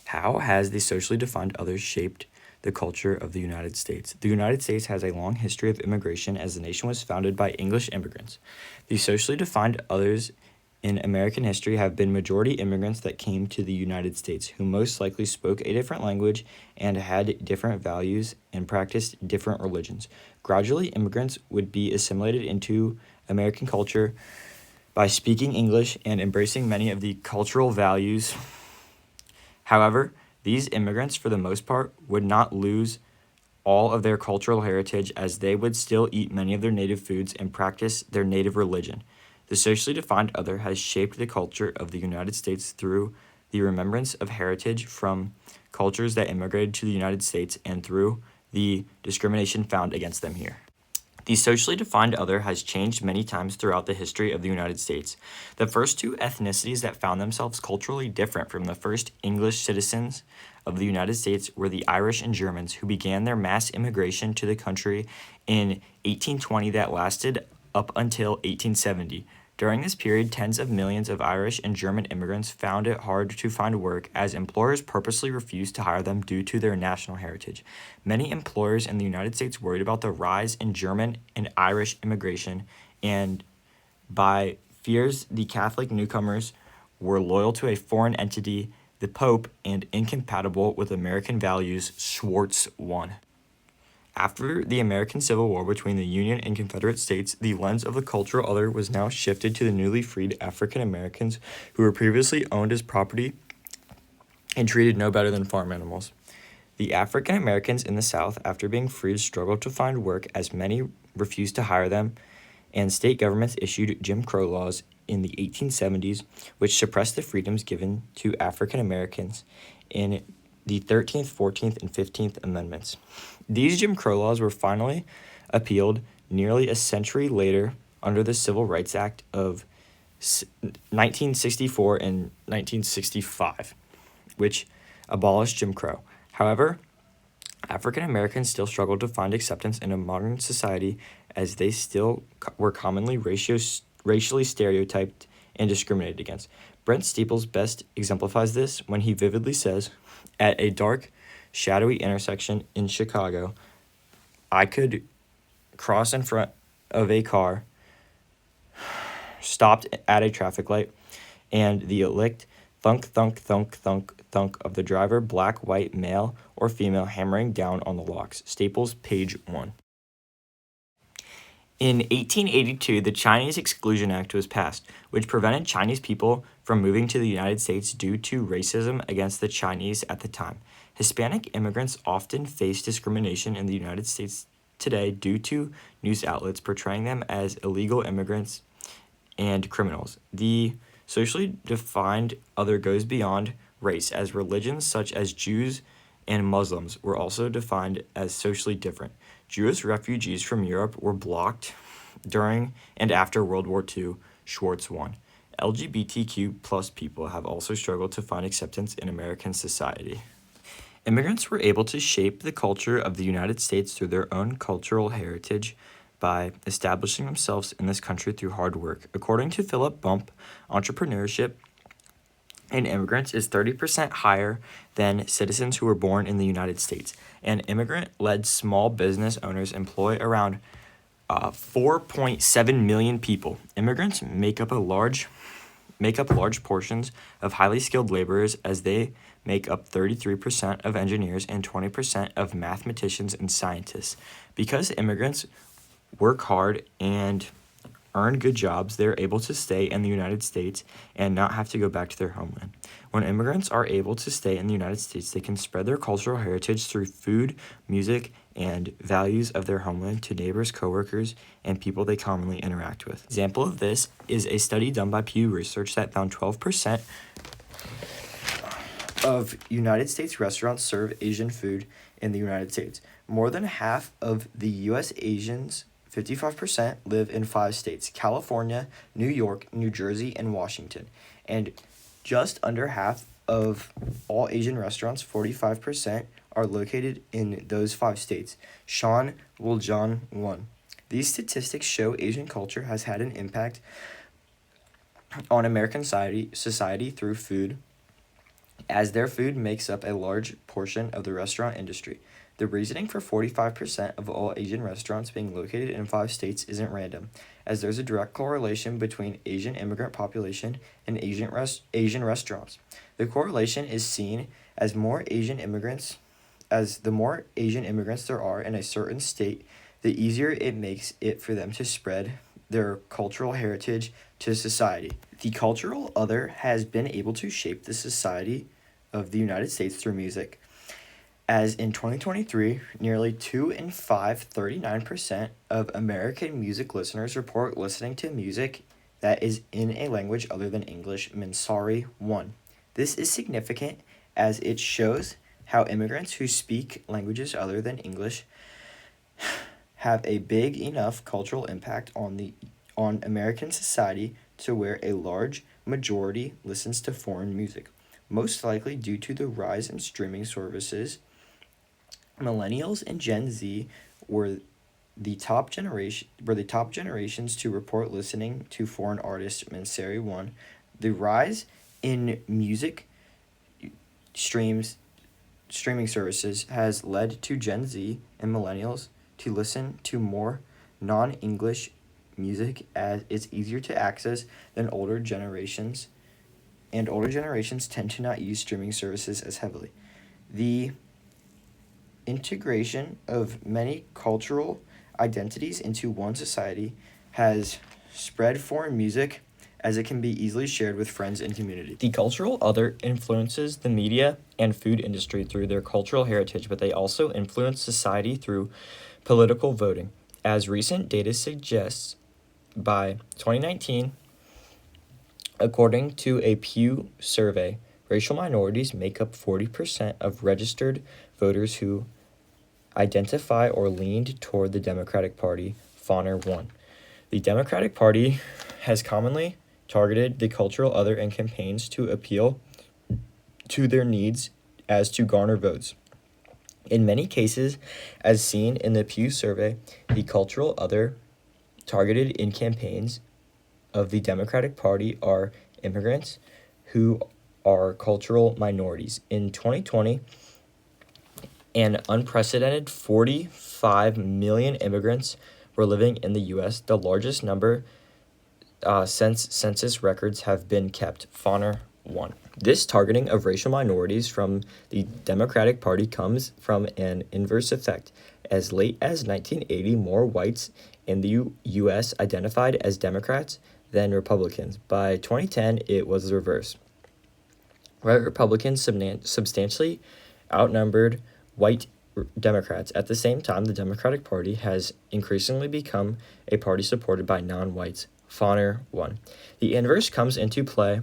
How has the socially defined others shaped the culture of the United States? The United States has a long history of immigration as the nation was founded by English immigrants. The socially defined others in American history have been majority immigrants that came to the United States who most likely spoke a different language and had different values and practiced different religions. Gradually, immigrants would be assimilated into American culture by speaking English and embracing many of the cultural values. However, these immigrants, for the most part, would not lose all of their cultural heritage as they would still eat many of their native foods and practice their native religion. The socially defined other has shaped the culture of the United States through the remembrance of heritage from cultures that immigrated to the United States and through the discrimination found against them here. The socially defined other has changed many times throughout the history of the United States. The first two ethnicities that found themselves culturally different from the first English citizens of the United States were the Irish and Germans, who began their mass immigration to the country in 1820 that lasted up until 1870. During this period, tens of millions of Irish and German immigrants found it hard to find work as employers purposely refused to hire them due to their national heritage. Many employers in the United States worried about the rise in German and Irish immigration, and by fears the Catholic newcomers were loyal to a foreign entity, the Pope, and incompatible with American values. Schwartz won. After the American Civil War between the Union and Confederate States, the lens of the cultural other was now shifted to the newly freed African Americans who were previously owned as property and treated no better than farm animals. The African Americans in the South, after being freed, struggled to find work as many refused to hire them, and state governments issued Jim Crow laws in the 1870s, which suppressed the freedoms given to African Americans in the 13th, 14th, and 15th Amendments. These Jim Crow laws were finally appealed nearly a century later under the Civil Rights Act of 1964 and 1965, which abolished Jim Crow. However, African Americans still struggled to find acceptance in a modern society as they still were commonly racially stereotyped and discriminated against. Brent Steeples best exemplifies this when he vividly says, "At a dark, shadowy intersection in Chicago, I could cross in front of a car stopped at a traffic light, and the licked thunk, thunk, thunk, thunk, thunk of the driver, black, white, male, or female, hammering down on the locks." Staples, page 1. In 1882, the Chinese Exclusion Act was passed, which prevented Chinese people from moving to the United States due to racism against the Chinese at the time. Hispanic immigrants often face discrimination in the United States today due to news outlets portraying them as illegal immigrants and criminals. The socially defined other goes beyond race, as religions such as Jews and Muslims were also defined as socially different. Jewish refugees from Europe were blocked during and after World War II. Schwartz won. LGBTQ plus people have also struggled to find acceptance in American society. Immigrants were able to shape the culture of the United States through their own cultural heritage by establishing themselves in this country through hard work. According to Philip Bump, entrepreneurship in immigrants is 30% higher than citizens who were born in the United States. And immigrant-led small business owners employ around 4.7 million people. Immigrants make up large portions of highly skilled laborers, as they make up 33% of engineers and 20% of mathematicians and scientists. Because immigrants work hard and earn good jobs, they're able to stay in the United States and not have to go back to their homeland. When immigrants are able to stay in the United States, they can spread their cultural heritage through food, music, and values of their homeland to neighbors, coworkers, and people they commonly interact with. Example of this is a study done by Pew Research that found 12% of United States restaurants serve Asian food in the United States. More than half of the U.S. Asians, 55%, live in 5 states: California, New York, New Jersey, and Washington. And just under half of all Asian restaurants, 45%, are located in those 5 states. Sean Wooljohn won. These statistics show Asian culture has had an impact on American society through food as their food makes up a large portion of the restaurant industry. The reasoning for 45% of all Asian restaurants being located in 5 states isn't random, as there's a direct correlation between Asian immigrant population and Asian restaurants. The correlation is seen as the more Asian immigrants there are in a certain state, the easier it makes it for them to spread their cultural heritage to society. The cultural other has been able to shape the society of the United States through music. As in 2023, nearly 2 in 5, 39% of American music listeners report listening to music that is in a language other than English, Mansari 1. This is significant as it shows how immigrants who speak languages other than English have a big enough cultural impact on American society to where a large majority listens to foreign music, most likely due to the rise in streaming services. Millennials and Gen Z were the top generations to report listening to foreign artists, Mansari 1. The rise in music streaming services has led to Gen Z and millennials to listen to more non-English music as it's easier to access than older generations, and older generations tend to not use streaming services as heavily. The integration of many cultural identities into one society has spread foreign music as it can be easily shared with friends and community. The cultural other influences the media and food industry through their cultural heritage, but they also influence society through political voting. As recent data suggests, by 2019, according to a Pew survey, racial minorities make up 40% of registered voters who identify or leaned toward the Democratic Party, Foner 1. The Democratic Party has commonly targeted the cultural other in campaigns to appeal to their needs as to garner votes. In many cases, as seen in the Pew survey, the cultural other targeted in campaigns of the Democratic Party are immigrants who are cultural minorities. In 2020, an unprecedented 45 million immigrants were living in the U.S., the largest number since census records have been kept, Foner 1. This targeting of racial minorities from the Democratic Party comes from an inverse effect. As late as 1980, more whites in the U.S. identified as Democrats than Republicans. By 2010, it was the reverse. White Republicans substantially outnumbered white Democrats. At the same time, the Democratic Party has increasingly become a party supported by non-whites, Foner 1. The inverse comes into play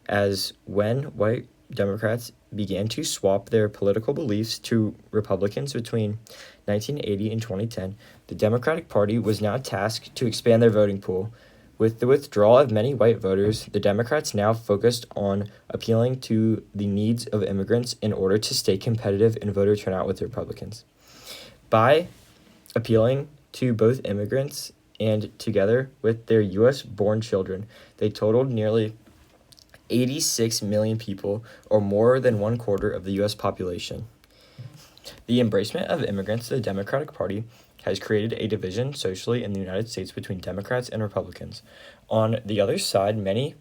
as when white Democrats began to swap their political beliefs to Republicans between 1980 and 2010, the Democratic Party was now tasked to expand their voting pool. With the withdrawal of many white voters, the Democrats now focused on appealing to the needs of immigrants in order to stay competitive in voter turnout with the Republicans. By appealing to both immigrants and together with their U.S.-born children, they totaled nearly 86 million people, or more than 1/4 of the U.S. population. The embracement of immigrants to the Democratic Party has created a division socially in the United States between Democrats and Republicans. On the other side, many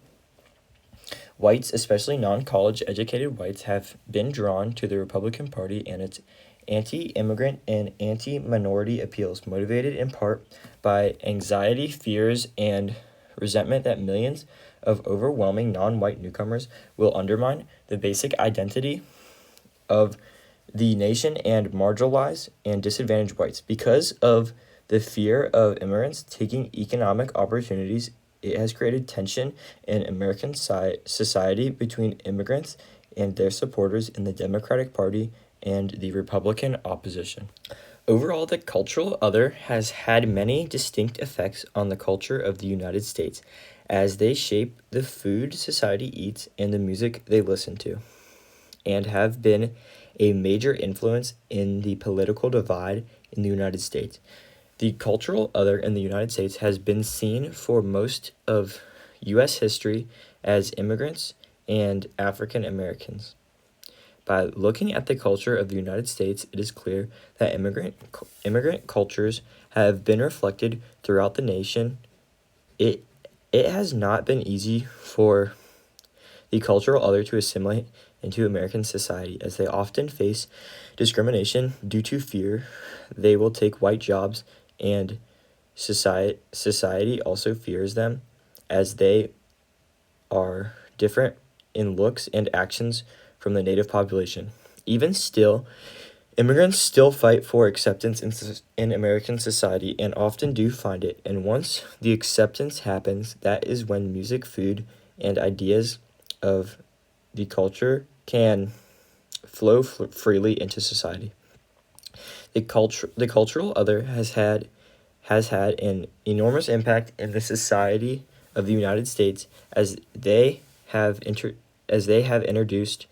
whites, especially non-college educated whites, have been drawn to the Republican Party and its anti-immigrant and anti-minority appeals, motivated in part by anxiety, fears, and resentment that millions of overwhelming non-white newcomers will undermine the basic identity of the nation and marginalize and disadvantage whites. Because of the fear of immigrants taking economic opportunities, it has created tension in American society between immigrants and their supporters in the Democratic Party and the Republican opposition. Overall, the cultural other has had many distinct effects on the culture of the United States, as they shape the food society eats and the music they listen to, and have been a major influence in the political divide in the United States. The cultural other in the United States has been seen for most of U.S. history as immigrants and African Americans. By looking at the culture of the United States, it is clear that immigrant cultures have been reflected throughout the nation. It has not been easy for the cultural other to assimilate into American society, as they often face discrimination due to fear they will take white jobs, and society also fears them as they are different in looks and actions from the native population. Even still, immigrants still fight for acceptance in American society and often do find it. And once the acceptance happens, that is when music, food, and ideas of the culture can flow freely into society. The cultural other has had an enormous impact in the society of the United States as they have introduced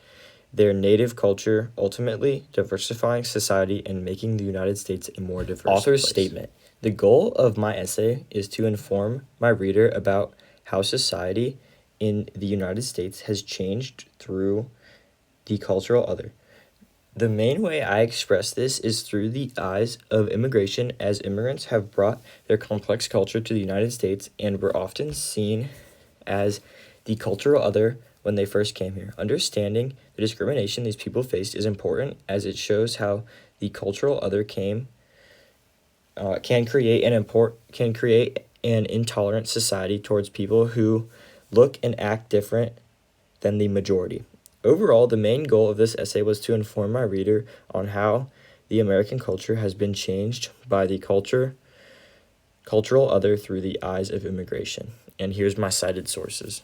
their native culture, ultimately diversifying society and making the United States a more diverse Author's place. statement. The goal of my essay is to inform my reader about how society in the United States has changed through the cultural other. The main way I express this is through the eyes of immigration, as immigrants have brought their complex culture to the United States and were often seen as the cultural other when they first came here. Understanding the discrimination these people faced is important, as it shows how the cultural other can create an intolerant society towards people who look and act different than the majority. Overall, the main goal of this essay was to inform my reader on how the American culture has been changed by the cultural other through the eyes of immigration. And here's my cited sources.